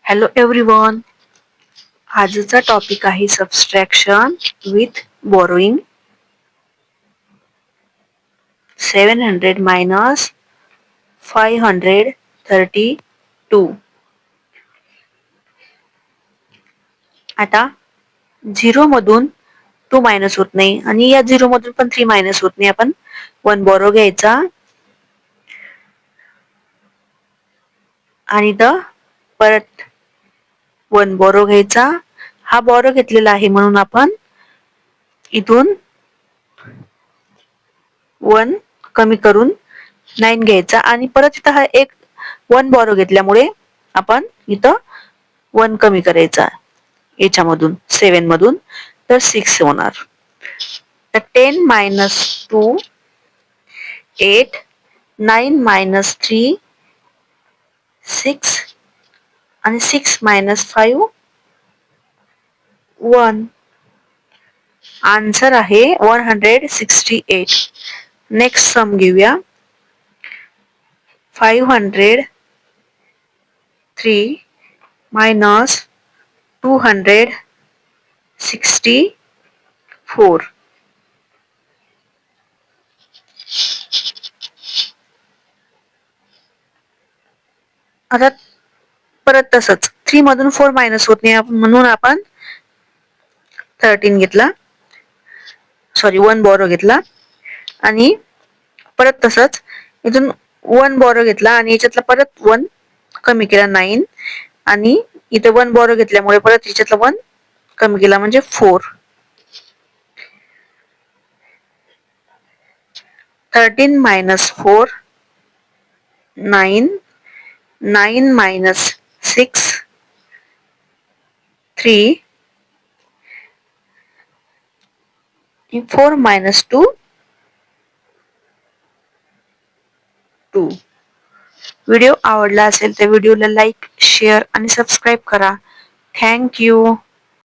Hello everyone. आजचा topic आहे subtraction with borrowing. 700 minus 532. आता 0 मधून 2 मायनस होत नाही आणि या 0 मधून पण 3 मायनस होत नाही. आपण 1 बोरो घ्यायचा आणि परत 1 बोरो घ्यायचा. हा बोरो घेतलेला आहे म्हणून आपण इथून 1 कमी करून 9 घ्यायचा आणि परत इथं हा एक 1 बोरो घेतल्यामुळे आपण इथं 1 कमी करायचा याच्यामधून 7 मधून, तर 6 होणार. तर 10 मायनस 2 8, 9 मायनस 3 6 आणि 6 मायनस 5 1. आन्सर आहे 168. नेक्स्ट सम घेऊया. 503 minus 264. आता परत तसंच 3 मधून 4 मायनस होत नाही म्हणून आपण 13 घेतला, सॉरी 1 बोरो घेतला आणि परत तसंच इथून 1 बोरो घेतला आणि याच्यातला परत 1 कमी केला 9 आणि इथे 1 बोरो घेतल्यामुळे परत याच्यातला 1 कमी केला म्हणजे 4. 13 minus 4 9, 9 minus 6 3, 4 minus 2 2. व्हिडिओ आवडला असेल तर व्हिडिओला लाईक, शेअर आणि सबस्क्राईब करा. Thank you.